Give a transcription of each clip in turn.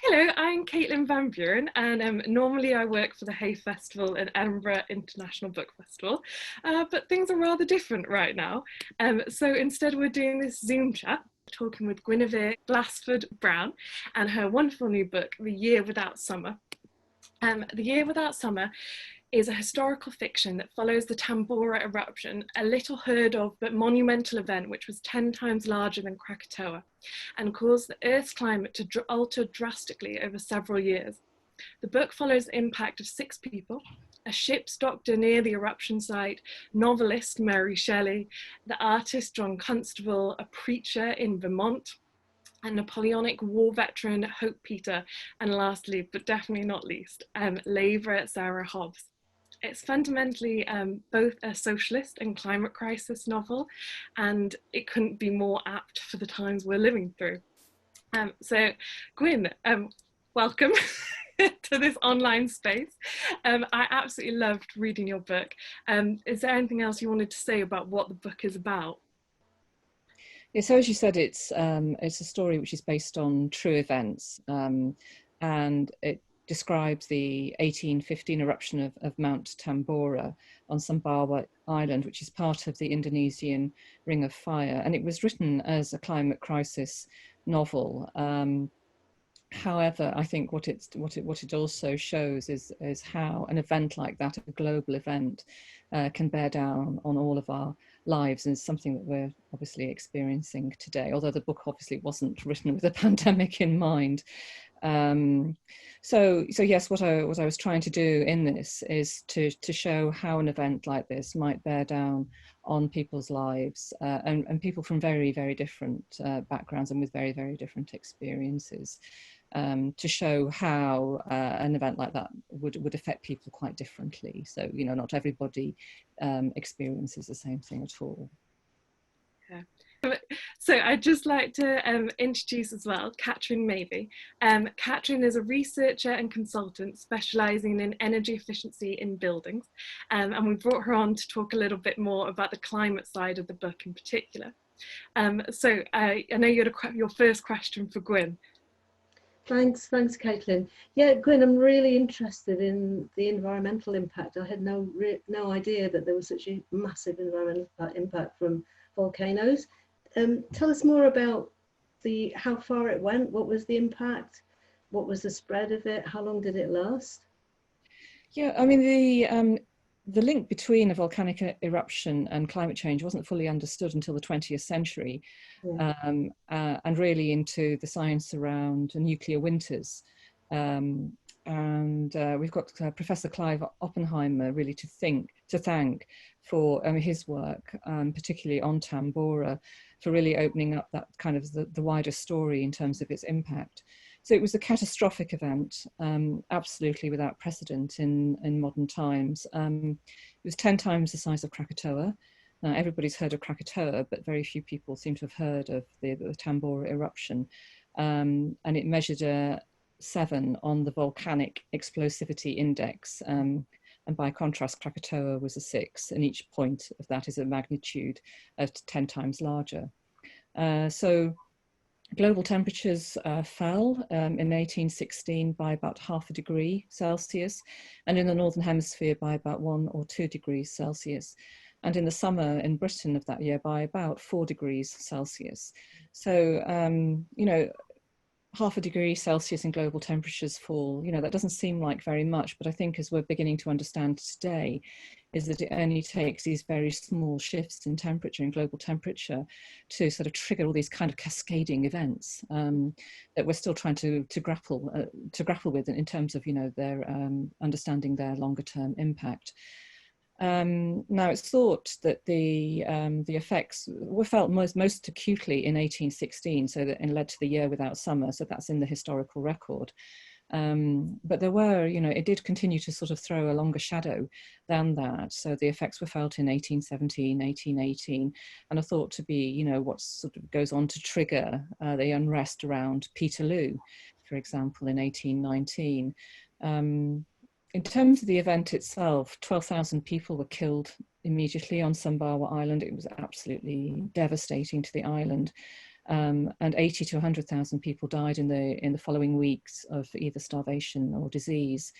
Hello, I'm Caitlin Van Buren, and normally I work for the Hay Festival and Edinburgh International Book Festival, but things are rather different right now. So instead we're doing this Zoom chat, talking with Guinevere Glasfurd Brown and her wonderful new book, The Year Without Summer. The Year Without Summer is a historical fiction that follows the Tambora eruption, a little heard of but monumental event which was 10 times larger than Krakatoa and caused the Earth's climate to alter drastically over several years. The book follows the impact of 6 people: a ship's doctor near the eruption site, novelist Mary Shelley, the artist John Constable, a preacher in Vermont, a Napoleonic war veteran Hope Peter, and lastly, but definitely not least, labourer Sarah Hobbs. It's fundamentally both a socialist and climate crisis novel, and it couldn't be more apt for the times we're living through. So, Gwyn, welcome to this online space. I absolutely loved reading your book. Is there anything else you wanted to say about what the book is about? Yeah, so as you said, it's a story which is based on true events, and it describes the 1815 eruption of Mount Tambora on Sumbawa Island, which is part of the Indonesian Ring of Fire. And it was written as a climate crisis novel. However, I think what it also shows is how an event like that, a global event, can bear down on all of our lives, and something that we're obviously experiencing today. Although the book obviously wasn't written with a pandemic in mind. So yes, what I was trying to do in this is to show how an event like this might bear down on people's lives, and people from very, very different backgrounds and with very, very different experiences. To show how an event like that would affect people quite differently. So, you know, not everybody experiences the same thing at all. Yeah. So I'd just like to introduce as well Catrin Maby. Catrin is a researcher and consultant specialising in energy efficiency in buildings, and we brought her on to talk a little bit more about the climate side of the book in particular. So I know you had your first question for Gwyn. Thanks, Caitlin. Yeah, Gwyn, I'm really interested in the environmental impact. I had no idea that there was such a massive environmental impact from volcanoes. Tell us more about how far it went. What was the impact? What was the spread of it? How long did it last? Yeah, I mean, the link between a volcanic eruption and climate change wasn't fully understood until the 20th century, yeah. And really into the science around nuclear winters. And we've got Professor Clive Oppenheimer really to thank for his work, particularly on Tambora, for really opening up that kind of the wider story in terms of its impact. So it was a catastrophic event, absolutely without precedent in modern times. It was 10 times the size of Krakatoa. Now, everybody's heard of Krakatoa, but very few people seem to have heard of the Tambora eruption. And it measured a 7 on the volcanic explosivity index. And by contrast, Krakatoa was a 6, and each point of that is a magnitude of 10 times larger. So global temperatures fell in 1816 by about 0.5 degree Celsius, and in the Northern Hemisphere by about 1 or 2 degrees Celsius. And in the summer in Britain of that year by about 4 degrees Celsius. So, you know, 0.5 degree Celsius in global temperatures fall, you know, that doesn't seem like very much, but I think as we're beginning to understand today, is that it only takes these very small shifts in temperature, in global temperature, to sort of trigger all these kind of cascading events that we're still trying to grapple with in terms of, you know, their understanding their longer term impact. Now it's thought that the effects were felt most acutely in 1816, so that and led to the Year Without Summer. So that's in the historical record. But there were, you know, it did continue to sort of throw a longer shadow than that. So the effects were felt in 1817, 1818, and are thought to be, you know, what sort of goes on to trigger the unrest around Peterloo, for example, in 1819. In terms of the event itself, 12,000 people were killed immediately on Sumbawa Island. It was absolutely devastating to the island. and 80 to 100,000 people died in the following weeks of either starvation or disease.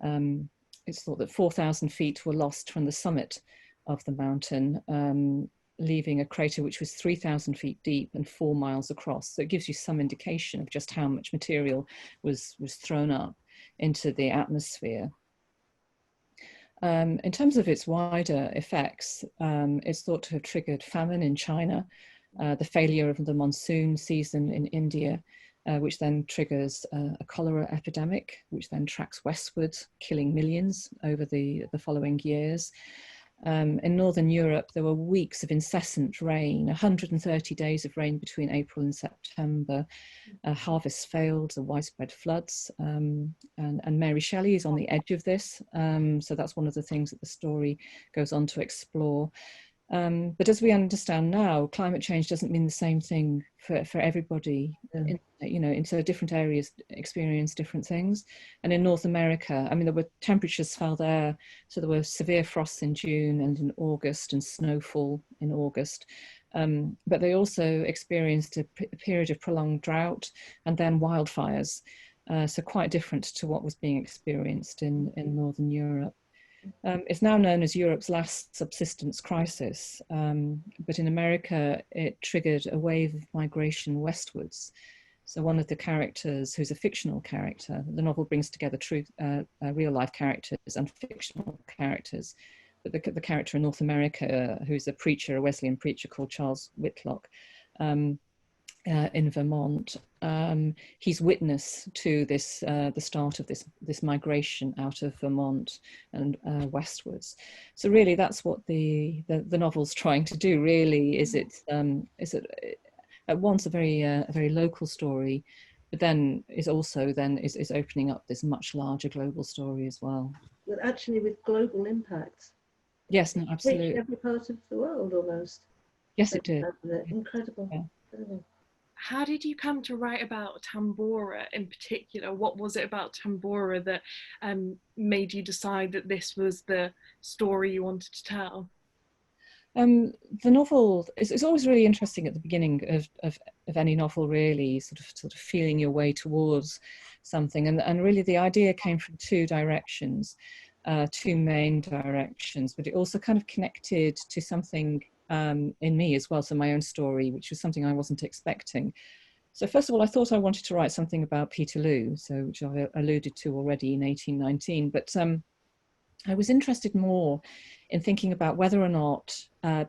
It's thought that 4,000 feet were lost from the summit of the mountain, leaving a crater which was 3,000 feet deep and 4 miles across. So it gives you some indication of just how much material was thrown up into the atmosphere. In terms of its wider effects, it's thought to have triggered famine in China, the failure of the monsoon season in India, which then triggers a cholera epidemic, which then tracks westward, killing millions over the following years. In Northern Europe, there were weeks of incessant rain, 130 days of rain between April and September. Harvests failed, the widespread floods, and Mary Shelley is on the edge of this. So that's one of the things that the story goes on to explore. But as we understand now, climate change doesn't mean the same thing for everybody. In so different areas experience different things. And in North America, I mean, there were temperatures fell there. So there were severe frosts in June and in August and snowfall in August. But they also experienced a period of prolonged drought and then wildfires. So quite different to what was being experienced in Northern Europe. It's now known as Europe's last subsistence crisis, but in America it triggered a wave of migration westwards. So one of the characters, who's a fictional character, the novel brings together real life characters and fictional characters, but the character in North America, who's a preacher, a Wesleyan preacher called Charles Whitlock, in Vermont, he's witness to this the start of this migration out of Vermont and westwards. So really, that's what the novel's trying to do. Really, is it at once a very local story, but then is also is opening up this much larger global story as well. But actually, with global impacts. Yes, no, absolutely. Every part of the world almost. Yes, it did. Incredible. Yeah. Incredible. How did you come to write about Tambora in particular? What was it about Tambora that made you decide that this was the story you wanted to tell? The novel is always really interesting at the beginning of any novel, really, sort of feeling your way towards something. And really the idea came from two directions, two main directions, but it also kind of connected to something in me as well, so my own story, which was something I wasn't expecting. So first of all, I thought I wanted to write something about Peterloo, which I alluded to already in 1819, but I was interested more in thinking about whether or not,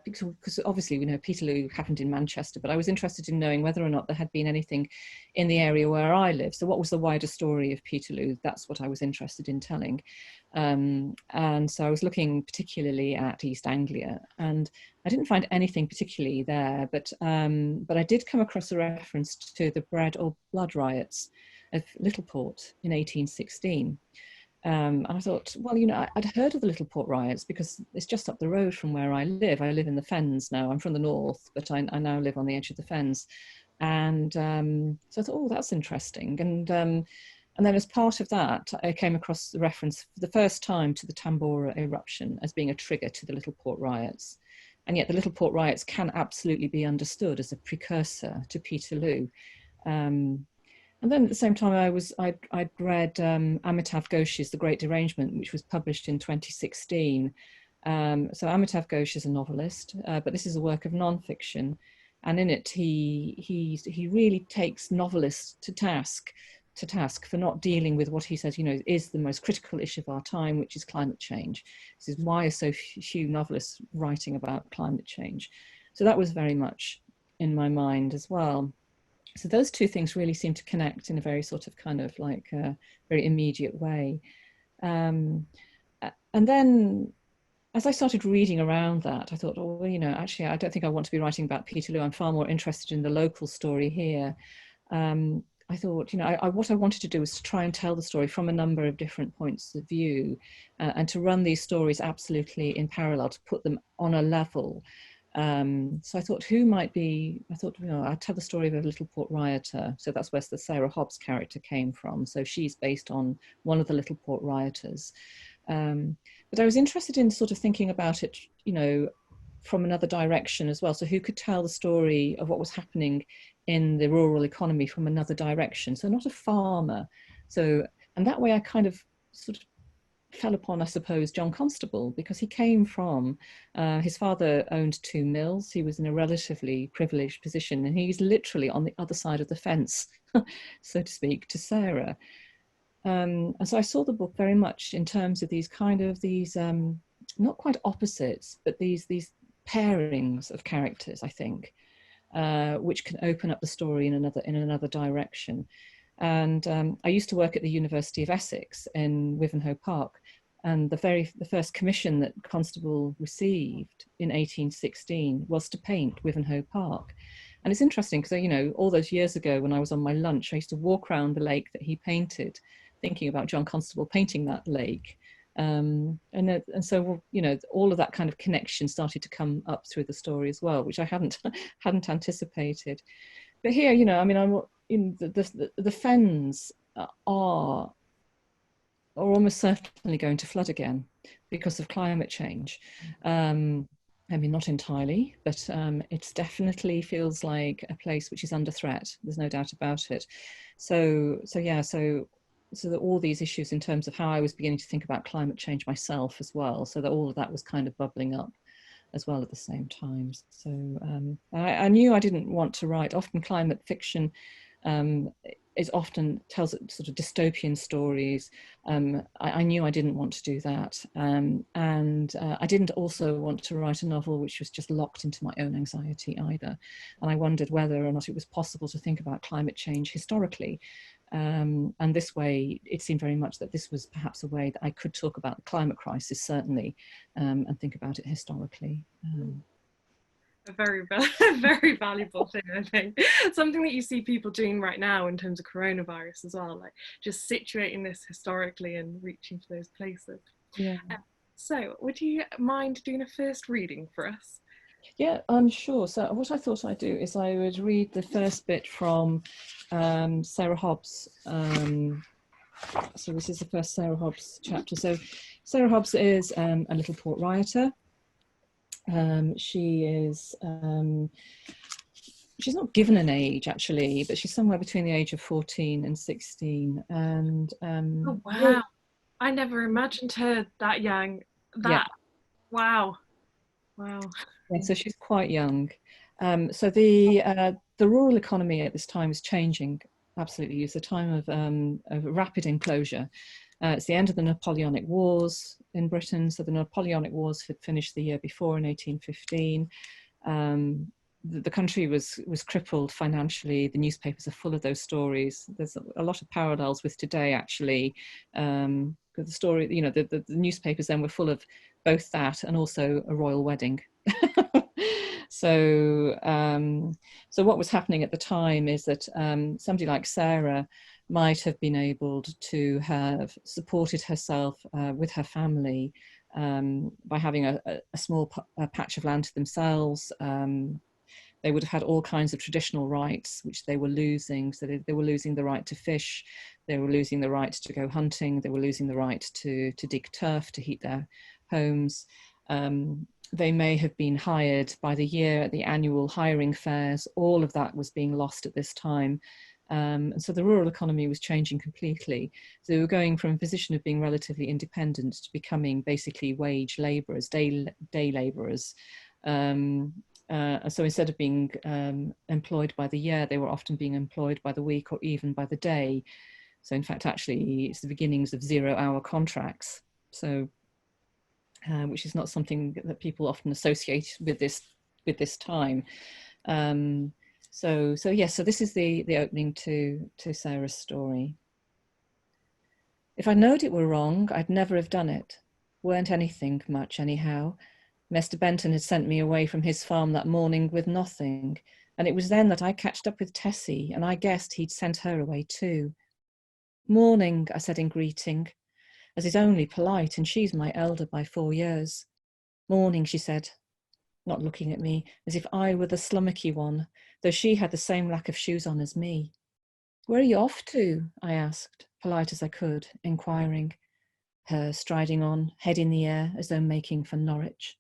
because obviously we know Peterloo happened in Manchester, but I was interested in knowing whether or not there had been anything in the area where I live. So what was the wider story of Peterloo? That's what I was interested in telling. And so I was looking particularly at East Anglia, and I didn't find anything particularly there, but I did come across a reference to the bread or blood riots of Littleport in 1816. And I thought, well, I'd heard of the Littleport riots because it's just up the road from where I live. I live in the Fens now. I'm from the north, but I now live on the edge of the Fens. And so I thought, oh, that's interesting. And then as part of that, I came across the reference for the first time to the Tambora eruption as being a trigger to the Littleport riots. And yet the Littleport riots can absolutely be understood as a precursor to Peterloo. And then at the same time, I'd read Amitav Ghosh's The Great Derangement, which was published in 2016. So Amitav Ghosh is a novelist, but this is a work of nonfiction. And in it, he really takes novelists to task for not dealing with what he says, is the most critical issue of our time, which is climate change. This is why are so few novelists writing about climate change. So that was very much in my mind as well. So those two things really seem to connect in a very sort of kind of like a very immediate way. And then as I started reading around that, I thought, oh, well, actually, I don't think I want to be writing about Peterloo. I'm far more interested in the local story here. I thought, what I wanted to do was to try and tell the story from a number of different points of view and to run these stories absolutely in parallel, to put them on a level. So I thought, I'd tell the story of a Littleport rioter. So that's where the Sarah Hobbs character came from. So she's based on one of the Littleport rioters. But I was interested in sort of thinking about it, from another direction as well. So who could tell the story of what was happening in the rural economy from another direction? So not a farmer. So, and that way I kind of sort of fell upon, I suppose, John Constable, because he came from, his father owned 2 mills. He was in a relatively privileged position, and he's literally on the other side of the fence, so to speak, to Sarah. And so I saw the book very much in terms of these kind of not quite opposites, but these pairings of characters, I think, which can open up the story in another direction. And I used to work at the University of Essex in Wivenhoe Park, and the first commission that Constable received in 1816 was to paint Wivenhoe Park. And it's interesting because, you know, all those years ago when I was on my lunch, I used to walk around the lake that he painted, thinking about John Constable painting that lake. And so, you know, all of that kind of connection started to come up through the story as well, which I hadn't anticipated. But here, you know, I mean, I'm in the fens are almost certainly going to flood again because of climate change. I mean, not entirely, but it definitely feels like a place which is under threat. There's no doubt about it. So that all these issues in terms of how I was beginning to think about climate change myself as well, so that all of that was kind of bubbling up as well at the same time. So I knew I didn't want to write. Often climate fiction tells sort of dystopian stories. I knew I didn't want to do that, and I didn't also want to write a novel which was just locked into my own anxiety either. And I wondered whether or not it was possible to think about climate change historically. And this way, it seemed very much that this was perhaps a way that I could talk about the climate crisis, certainly, and think about it historically. A very, very valuable thing, I think. Something that you see people doing right now in terms of coronavirus as well, like just situating this historically and reaching for those places. Yeah. So, would you mind doing a first reading for us? Yeah, I'm sure. So what I thought I'd do is I would read the first bit from Sarah Hobbs. So this is the first Sarah Hobbs chapter. So Sarah Hobbs is a little port rioter. She is, she's not given an age actually, but she's somewhere between the age of 14 and 16. And oh wow, I never imagined her that young. Yeah. Wow. Yeah, so she's quite young. So the rural economy at this time is changing absolutely. It's a time of rapid enclosure. It's the end of the Napoleonic Wars in Britain. So the Napoleonic Wars had finished the year before in 1815. The country was crippled financially. The newspapers are full of those stories. There's a lot of parallels with today, actually. The story, you know, the newspapers then were full of both that and also a royal wedding. So what was happening at the time is that somebody like Sarah might have been able to have supported herself with her family by having a small patch of land to themselves. They would have had all kinds of traditional rights, which they were losing. So they were losing the right to fish. They were losing the right to go hunting. They were losing the right to dig turf to heat their homes. They may have been hired by the year at the annual hiring fairs. All of that was being lost at this time. And so the rural economy was changing completely. So they were going from a position of being relatively independent to becoming basically wage labourers, day labourers. So instead of being employed by the year, they were often being employed by the week or even by the day. So in fact, actually, it's the beginnings of 0-hour contracts. So, which is not something that people often associate with this time. So this is the opening to Sarah's story. If I knowed it were wrong, I'd never have done it. Weren't anything much anyhow. Mr. Benton had sent me away from his farm that morning with nothing, and it was then that I catched up with Tessie, and I guessed he'd sent her away too. Morning, I said in greeting, as is only polite, and she's my elder by 4 years. Morning, she said, not looking at me, as if I were the slummocky one, though she had the same lack of shoes on as me. Where are you off to? I asked, polite as I could, inquiring. Her striding on, head in the air, as though making for Norwich.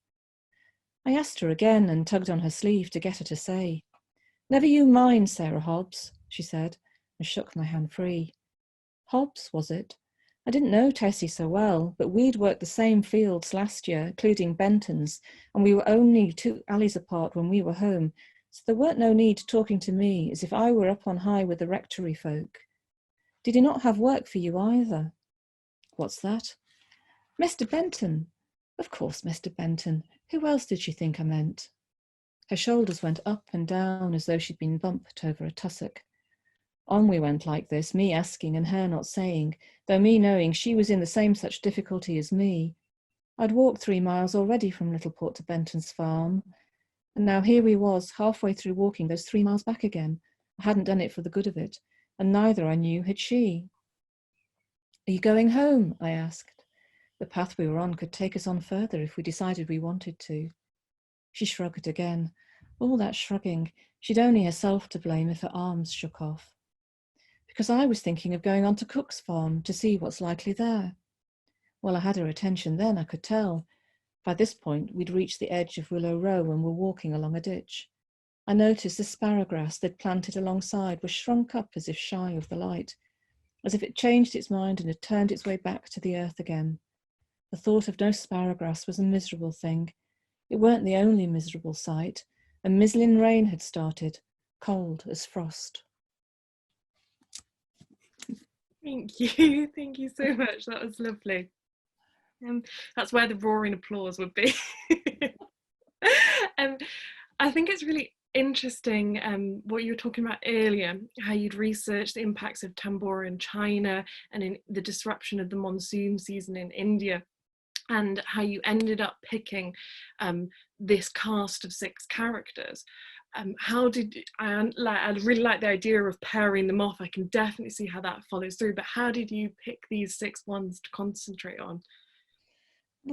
I asked her again and tugged on her sleeve to get her to say. "Never you mind, Sarah Hobbs," she said, and shook my hand free. Hobbs, was it? I didn't know Tessie so well, but we'd worked the same fields last year, including Benton's, and we were only 2 alleys apart when we were home, so there weren't no need talking to me as if I were up on high with the rectory folk. Did he not have work for you either? What's that? Mr. Benton. Of course, Mr. Benton. Who else did she think I meant? Her shoulders went up and down as though she'd been bumped over a tussock. On we went like this, me asking and her not saying, though me knowing she was in the same such difficulty as me. I'd walked 3 miles already from Littleport to Benton's farm, and now here we was, halfway through walking those 3 miles back again. I hadn't done it for the good of it, and neither, I knew, had she. Are you going home? I asked. The path we were on could take us on further if we decided we wanted to. She shrugged again. All that shrugging, she'd only herself to blame if her arms shook off. Because I was thinking of going on to Cook's farm to see what's likely there. Well, I had her attention then, I could tell. By this point, we'd reached the edge of Willow Row and were walking along a ditch. I noticed the sparrowgrass they'd planted alongside was shrunk up as if shy of the light, as if it changed its mind and had turned its way back to the earth again. The thought of no sparrowgrass was a miserable thing. It weren't the only miserable sight. A mizzling rain had started, cold as frost. Thank you so much. That was lovely. That's where the roaring applause would be. I think it's really interesting what you were talking about earlier, how you'd researched the impacts of Tambora in China and in the disruption of the monsoon season in India, and how you ended up picking this cast of 6 characters. How did I really like the idea of pairing them off. I can definitely see how that follows through, but how did you pick these 6 ones to concentrate on?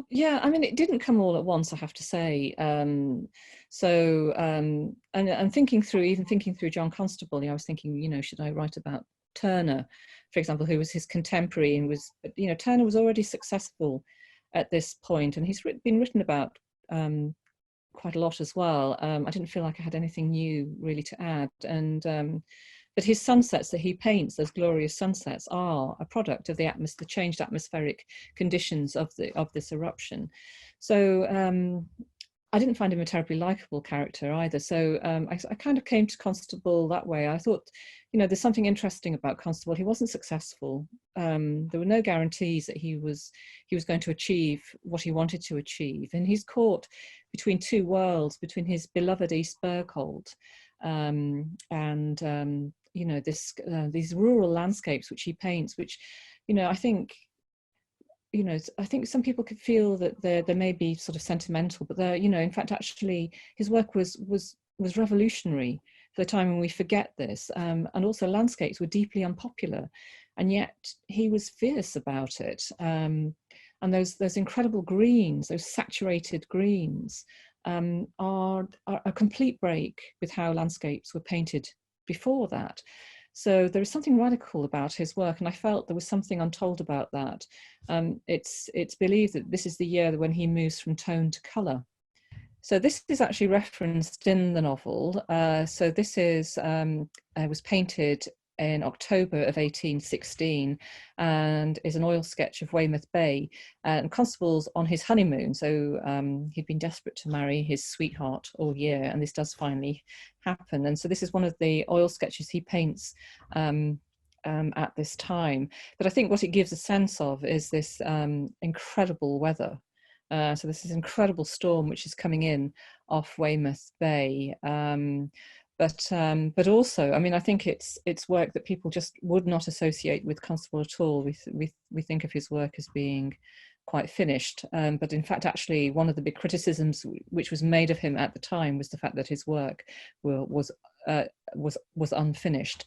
Yeah, I mean, it didn't come all at once, I have to say. And thinking through John Constable, I was thinking, should I write about Turner, for example, who was his contemporary and was, Turner was already successful at this point, and he's been written about quite a lot as well. I didn't feel like I had anything new really to add, but his sunsets that he paints, those glorious sunsets, are a product of the changed atmospheric conditions of this eruption. So I didn't find him a terribly likable character either. So I kind of came to Constable that way. I thought, there's something interesting about Constable. He wasn't successful. There were no guarantees that he was going to achieve what he wanted to achieve, and he's caught between 2 worlds, between his beloved East Bergholt and these rural landscapes which he paints, which I think some people could feel that they may be sort of sentimental, but they're in fact actually his work was revolutionary for the time when we forget this, and also landscapes were deeply unpopular, and yet he was fierce about it. And those incredible greens, those saturated greens, are a complete break with how landscapes were painted before that. So there is something radical about his work, and I felt there was something untold about that. It's believed that this is the year when he moves from tone to colour. So this is actually referenced in the novel. So this was painted in October of 1816 and is an oil sketch of Weymouth Bay. And Constable's on his honeymoon, so he'd been desperate to marry his sweetheart all year, and this does finally happen. And so this is one of the oil sketches he paints at this time. But I think what it gives a sense of is this incredible weather. So this is incredible storm which is coming in off Weymouth Bay. But also, I mean, I think it's work that people just would not associate with Constable at all. We think of his work as being quite finished, but in fact, actually, one of the big criticisms which was made of him at the time was the fact that his work was unfinished.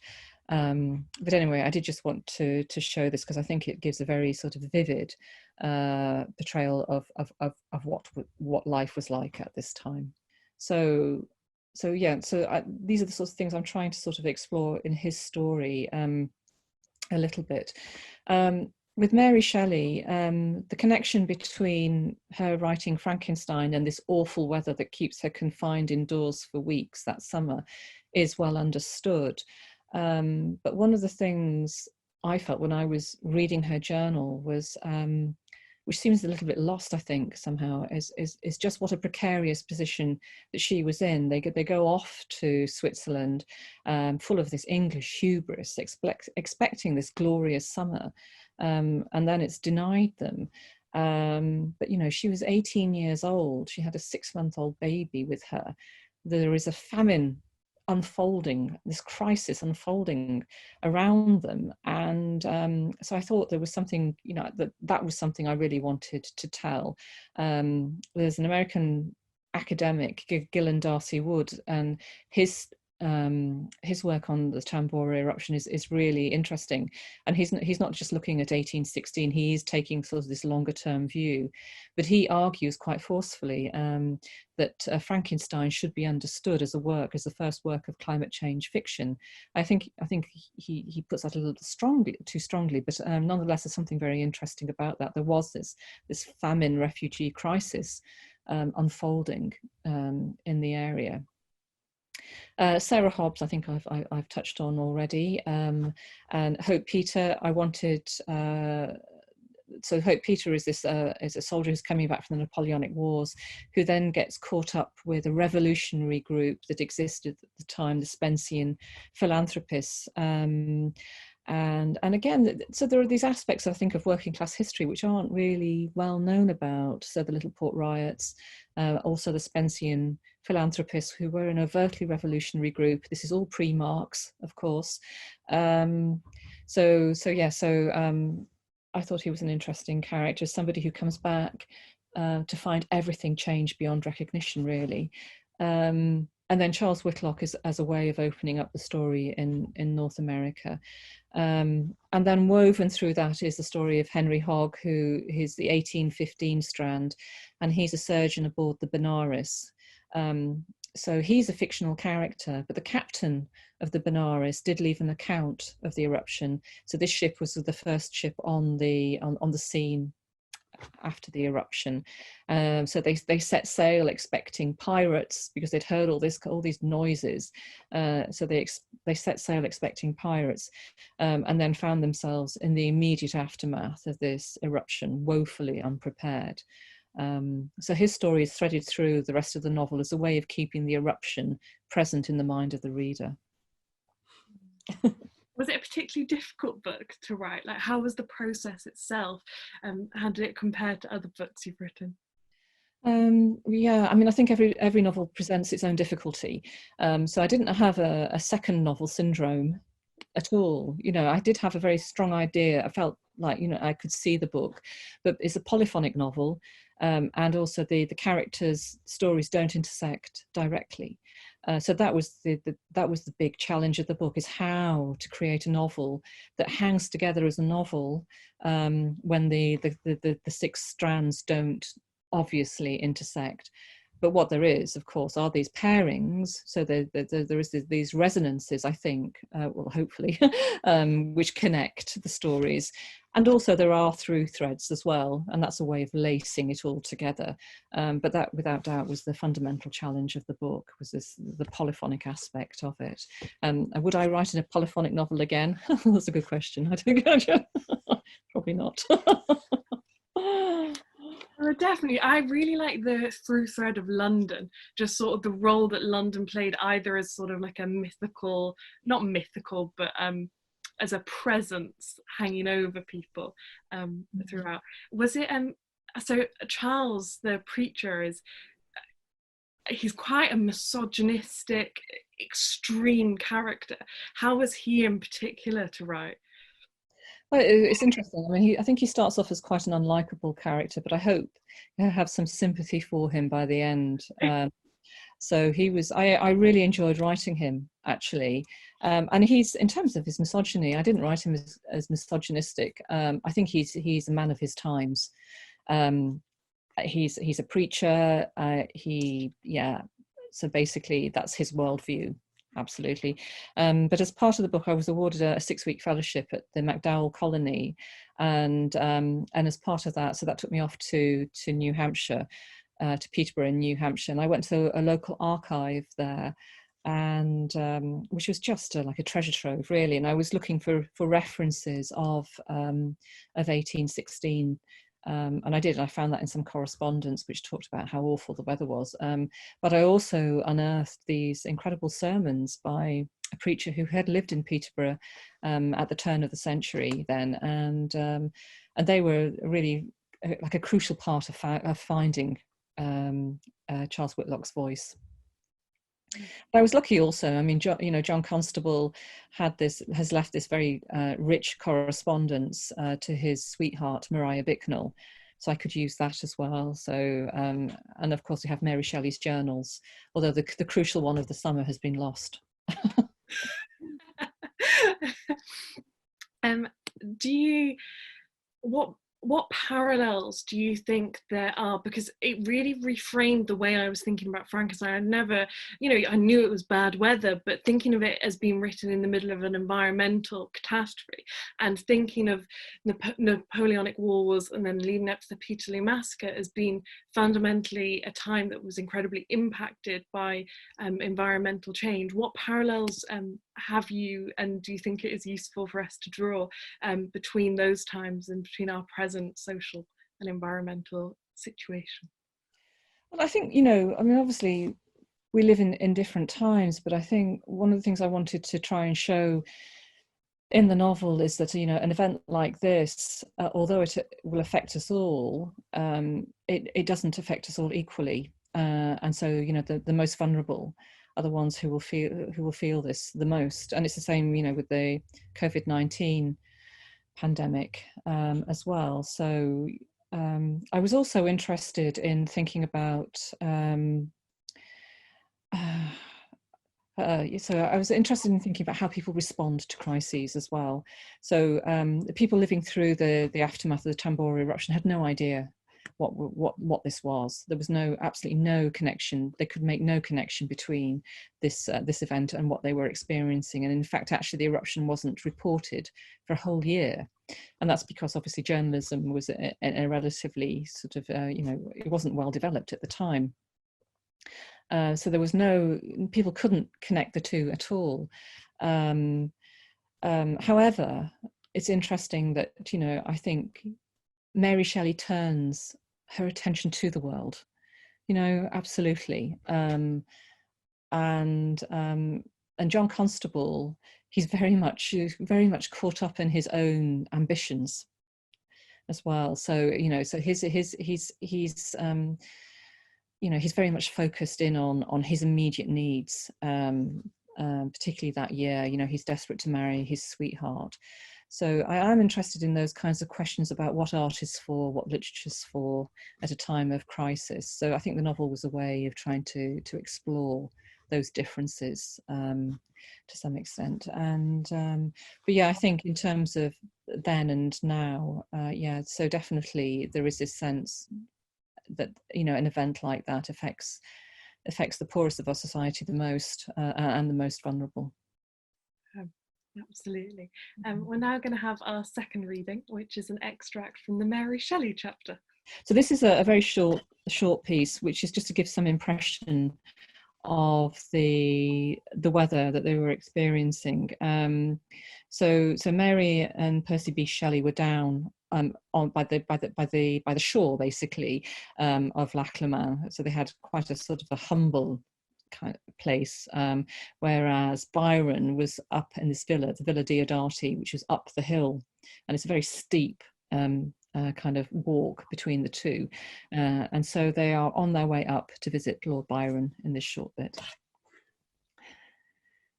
But anyway, I did just want to show this because I think it gives a very sort of vivid portrayal of what life was like at this time. So these are the sorts of things I'm trying to sort of explore in his story a little bit. with Mary Shelley, the connection between her writing Frankenstein and this awful weather that keeps her confined indoors for weeks that summer is well understood. But one of the things I felt when I was reading her journal was, which seems a little bit lost, I think, somehow, is just what a precarious position that she was in. They go off to Switzerland, full of this English hubris, expecting this glorious summer, and then it's denied them. But you know, she was 18 years old. She had a 6-month-old baby with her. There is a famine unfolding, this crisis unfolding around them, and so I thought there was something, you know, that was something I really wanted to tell. There's an American academic, Gillen Darcy Wood, and his work on the Tambora eruption is really interesting, and he's not just looking at 1816, he is taking sort of this longer term view, but he argues quite forcefully that Frankenstein should be understood as the first work of climate change fiction. I think he puts that a little too strongly, but nonetheless there's something very interesting about that. There was this famine refugee crisis unfolding in the area. Sarah Hobbs, I think I've touched on already, and Hope Peter. I wanted. So Hope Peter is a soldier who's coming back from the Napoleonic Wars, who then gets caught up with a revolutionary group that existed at the time, the Spencean philanthropists. And again, so there are these aspects, I think, of working class history which aren't really well known about. So the Little Port riots, also the Spencean philanthropists, who were an overtly revolutionary group. This is all pre-Marx, of course. I thought he was an interesting character, somebody who comes back to find everything changed beyond recognition, really. And then Charles Whitlock as a way of opening up the story in North America. And then woven through that is the story of Henry Hogg, who is the 1815 strand, and he's a surgeon aboard the Benares. So he's a fictional character, but the captain of the Benares did leave an account of the eruption. So this ship was the first ship on the scene after the eruption. So they set sail expecting pirates because they'd heard all these noises. So they set sail expecting pirates, and then found themselves in the immediate aftermath of this eruption, woefully unprepared. So his story is threaded through the rest of the novel as a way of keeping the eruption present in the mind of the reader. Was it a particularly difficult book to write? Like, how was the process itself? How did it compare to other books you've written? Yeah, I mean, I think every novel presents its own difficulty. So I didn't have a second novel syndrome at all. You know, I did have a very strong idea. I felt like, you know, I could see the book, but it's a polyphonic novel, and also the characters' stories don't intersect directly. So that was the big challenge of the book, is how to create a novel that hangs together as a novel when the 6 strands don't obviously intersect. But what there is, of course, are these pairings. So there is these resonances, I think, well, hopefully, which connect the stories. And also there are through threads as well. And that's a way of lacing it all together. But that, without doubt, was the fundamental challenge of the book, was the polyphonic aspect of it. Would I write in a polyphonic novel again? That's a good question. I think probably not. Definitely. I really like the through thread of London, just sort of the role that London played, either as sort of like a mythical, not mythical, but as a presence hanging over people throughout. Was it, so Charles, the preacher, he's quite a misogynistic, extreme character. How was he in particular to write? Well, it's interesting. I mean, I think he starts off as quite an unlikable character, but I hope you have some sympathy for him by the end. So he was. I really enjoyed writing him, actually, and he's, in terms of his misogyny, I didn't write him as misogynistic. I think he's a man of his times. He's a preacher. So basically, that's his worldview. absolutely. But as part of the book, I was awarded a 6-week fellowship at the MacDowell Colony, and as part of that, so that took me off to New Hampshire, to Peterborough in New Hampshire, and I went to a local archive there, and which was just like a treasure trove, really. And I was looking for references of 1816. And I did. I found that in some correspondence which talked about how awful the weather was. But I also unearthed these incredible sermons by a preacher who had lived in Peterborough at the turn of the century then, and they were really like a crucial part of finding Charles Whitlock's voice. I was lucky also. I mean, John Constable has left this very rich correspondence to his sweetheart, Maria Bicknell. So I could use that as well. So, and of course we have Mary Shelley's journals, although the crucial one of the summer has been lost. What parallels do you think there are? Because it really reframed the way I was thinking about Frankenstein. I'd never, I knew it was bad weather, but thinking of it as being written in the middle of an environmental catastrophe, and thinking of Napoleonic Wars and then leading up to the Peterloo Massacre as being fundamentally a time that was incredibly impacted by environmental change. What parallels have you, and do you think it is useful for us to draw between those times and between our present social and environmental situation? Well, I think, obviously we live in different times, but I think one of the things I wanted to try and show in the novel is that, an event like this, although it will affect us all, it doesn't affect us all equally. And so, the most vulnerable are the ones who will feel this the most. And it's the same, with the COVID-19 pandemic as well. So I was also interested in thinking about so I was interested in thinking about how people respond to crises as well. So the people living through the aftermath of the Tambora eruption had no idea what this was. There was absolutely no connection. They could make no connection between this event and what they were experiencing. And in fact, actually, the eruption wasn't reported for a whole year. And that's because obviously journalism was a relatively sort of, it wasn't well developed at the time. So there was people couldn't connect the two at all. However, it's interesting that, I think Mary Shelley turns her attention to the world, absolutely. And John Constable, he's very much caught up in his own ambitions as well. So, so he's very much focused in on his immediate needs, particularly that year. He's desperate to marry his sweetheart. So I am interested in those kinds of questions about what art is for, what literature is for at a time of crisis. So I think the novel was a way of trying to explore those differences to some extent. And but yeah, I think in terms of then and now, so definitely there is this sense that an event like that affects the poorest of our society the most, and the most vulnerable. Absolutely. We're now going to have our second reading, which is an extract from the Mary Shelley chapter. So this is a very short piece, which is just to give some impression of the weather that they were experiencing. So Mary and Percy B. Shelley were down by the shore, basically, of Lac Le Mans. So they had quite a sort of a humble kind of place, whereas Byron was up in this villa, the Villa Diodati, which was up the hill, and it's a very steep kind of walk between the two, and so they are on their way up to visit Lord Byron in this short bit.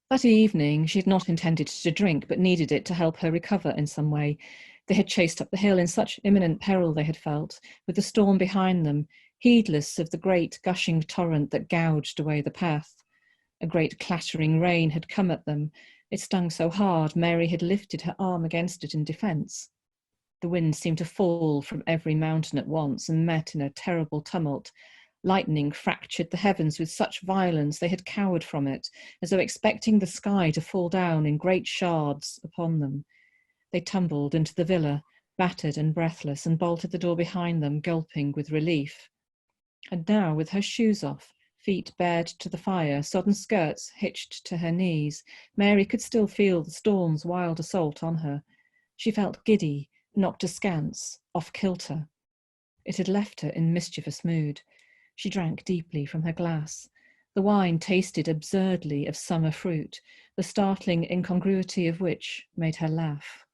That evening she had not intended to drink, but needed it to help her recover in some way. They had chased up the hill in such imminent peril, they had felt, with the storm behind them, heedless of the great gushing torrent that gouged away the path. A great clattering rain had come at them. It stung so hard, Mary had lifted her arm against it in defence. The wind seemed to fall from every mountain at once and met in a terrible tumult, Lightning fractured the heavens with such violence they had cowered from it, as though expecting the sky to fall down in great shards upon them. They tumbled into the villa, battered and breathless, and bolted the door behind them, gulping with relief. And now, with her shoes off, feet bared to the fire, sodden skirts hitched to her knees, Mary could still feel the storm's wild assault on her. She felt giddy, knocked askance, off kilter. It had left her in mischievous mood. She drank deeply from her glass. The wine tasted absurdly of summer fruit, the startling incongruity of which made her laugh.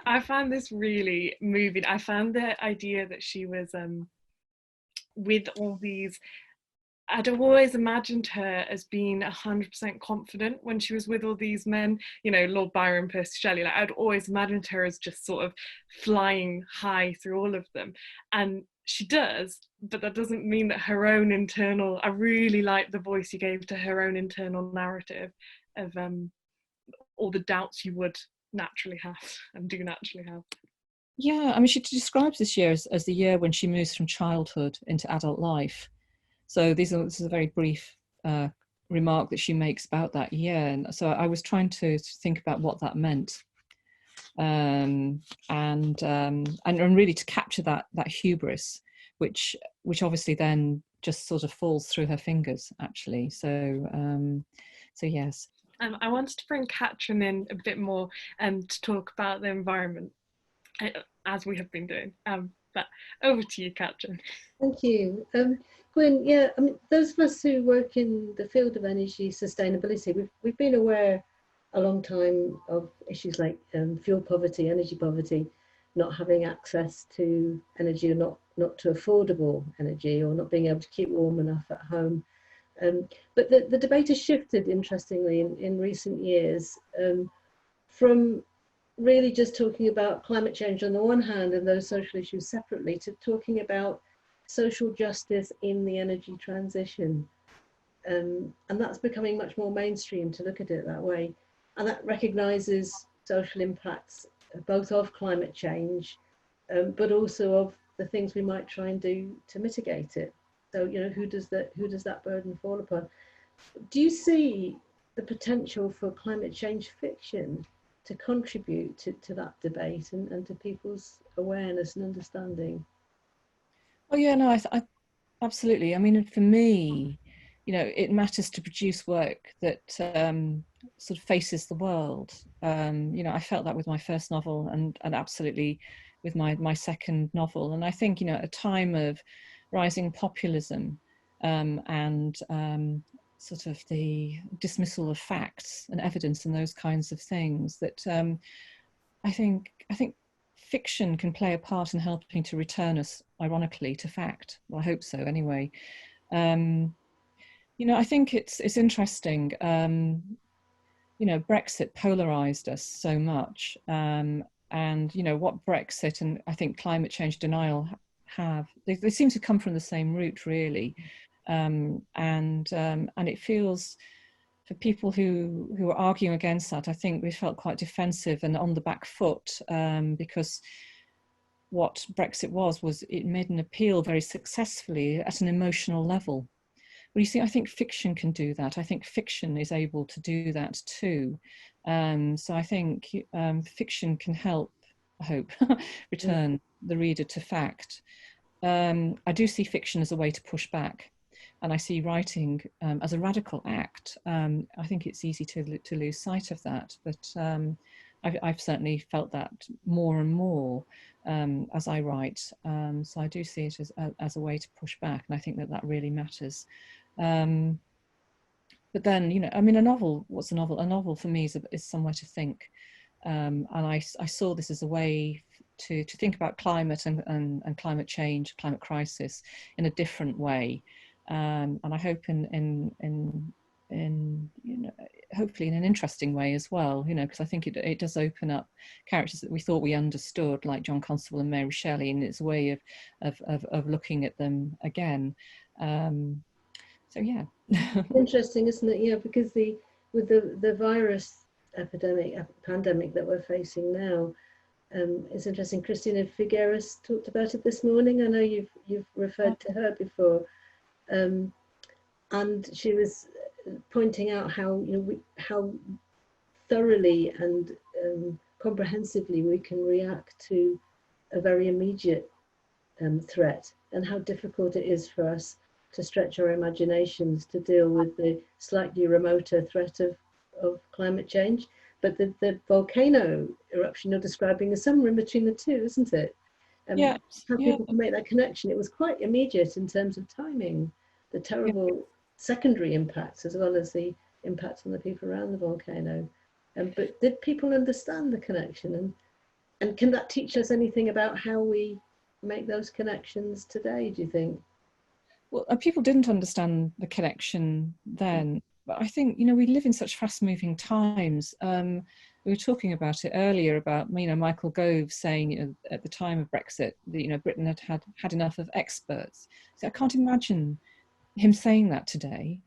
I found this really moving. I found the idea that she was with all these, I'd always imagined her as being 100% confident when she was with all these men, you know, Lord Byron, Percy Shelley. Like, I'd always imagined her as just sort of flying high through all of them. And she does, but that doesn't mean that her own internal, I really like the voice you gave to her own internal narrative of all the doubts you would naturally have and do naturally have. Yeah, I mean, she describes this year as the year when she moves from childhood into adult life. So this is a very brief remark that she makes about that year. And so I was trying to think about what that meant. And really to capture that hubris, which obviously then just sort of falls through her fingers, actually. So yes. I wanted to bring Catrin in a bit more to talk about the environment, as we have been doing. But over to you, Catrin. Thank you. Gwyn, yeah, I mean, those of us who work in the field of energy sustainability, we've been aware a long time of issues like fuel poverty, energy poverty, not having access to energy, or not to affordable energy, or not being able to keep warm enough at home. But the debate has shifted, interestingly, in recent years, from really just talking about climate change on the one hand and those social issues separately, to talking about social justice in the energy transition. And that's becoming much more mainstream to look at it that way. And that recognises social impacts both of climate change, but also of the things we might try and do to mitigate it. So, you know, who does that burden fall upon? Do you see the potential for climate change fiction to contribute to that debate and to people's awareness and understanding? Oh yeah, no, I absolutely. I mean, for me, you know, it matters to produce work that sort of faces the world. You know, I felt that with my first novel, and absolutely with my second novel. And I think, you know, at a time of rising populism and sort of the dismissal of facts and evidence and those kinds of things, that I think fiction can play a part in helping to return us, ironically, to fact. Well, I hope so, anyway. You know, I think it's interesting. You know, Brexit polarized us so much, and you know what Brexit and I think climate change denial have. They seem to come from the same root, really, and it feels, for people who are arguing against that, I think we felt quite defensive and on the back foot, because what Brexit was it made an appeal very successfully at an emotional level. Well, you see, I think fiction can do that. I think fiction is able to do that too. So I think fiction can help, I hope, return the reader to fact. I do see fiction as a way to push back. And I see writing as a radical act. I think it's easy to lose sight of that, but I've certainly felt that more and more as I write. So I do see it as a way to push back, and I think that really matters. But then, you know, I mean, a novel, what's a novel? A novel for me is somewhere to think. And I saw this as a way to think about climate and climate change, climate crisis in a different way. And I hope in you know, hopefully in an interesting way as well, you know, because I think it does open up characters that we thought we understood, like John Constable and Mary Shelley, and it's a way of looking at them again. So yeah. Interesting, isn't it? Yeah, because with the virus pandemic that we're facing now, It's interesting. Christina Figueres talked about it this morning. I know you've referred to her before, and she was pointing out how, you know, how thoroughly and comprehensively we can react to a very immediate threat, and how difficult it is for us to stretch our imaginations to deal with the slightly remoter threat of climate change. But the volcano eruption you're describing is somewhere in between the two, isn't it? Yeah, How people can make that connection. It was quite immediate in terms of timing, the terrible secondary impacts as well as the impacts on the people around the volcano. But did people understand the connection? And can that teach us anything about how we make those connections today, do you think? Well, people didn't understand the connection then, but I think, you know, we live in such fast-moving times. We were talking about it earlier about, you know, Michael Gove saying, you know, at the time of Brexit, that, you know, Britain had enough of experts. So I can't imagine him saying that today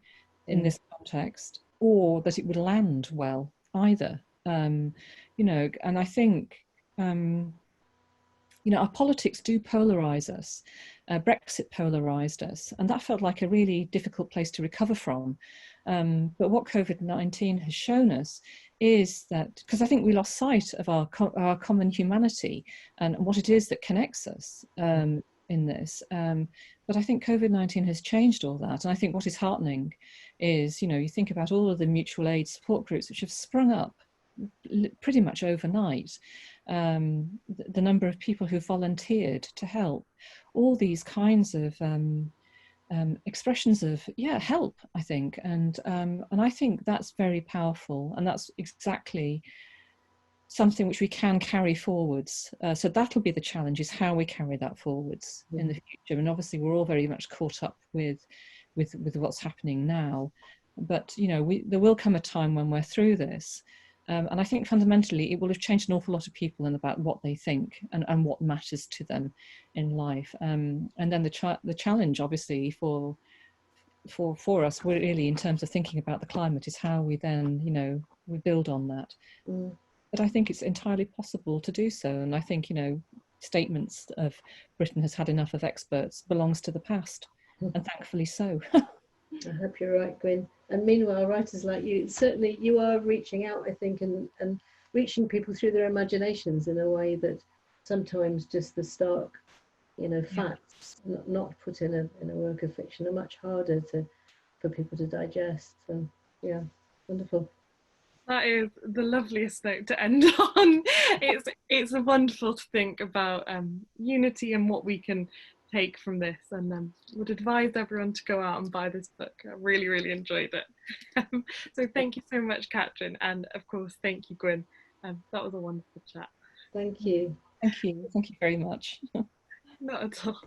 in this context, or that it would land well either. You know, and I think, you know, our politics do polarize us. Brexit polarized us, and that felt like a really difficult place to recover from. But what COVID-19 has shown us is that, because I think we lost sight of our common humanity and what it is that connects us in this. But I think COVID-19 has changed all that. And I think what is heartening is, you know, you think about all of the mutual aid support groups which have sprung up pretty much overnight, the number of people who volunteered to help, all these kinds of expressions of help, I think, and I think that's very powerful, and that's exactly something which we can carry forwards. So that'll be the challenge, is how we carry that forwards in the future. And obviously we're all very much caught up with what's happening now, but you know, there will come a time when we're through this. And I think fundamentally it will have changed an awful lot of people and about what they think and what matters to them in life. And then the challenge, obviously, for us, really, in terms of thinking about the climate, is how we then, you know, we build on that. But I think it's entirely possible to do so. And I think, you know, statements of Britain has had enough of experts belongs to the past, and thankfully so. I hope you're right, Gwyn. And meanwhile, writers like you, certainly you are reaching out, I think, and reaching people through their imaginations in a way that sometimes just the stark, you know, facts, not put in a work of fiction, are much harder for people to digest. So, yeah, wonderful. That is the loveliest note to end on. It's wonderful to think about unity and what we can take from this, and would advise everyone to go out and buy this book. I really, really enjoyed it. So thank you so much, Catrin, and of course thank you, Gwyn. That was a wonderful chat. Thank you. Thank you very much. Not at all.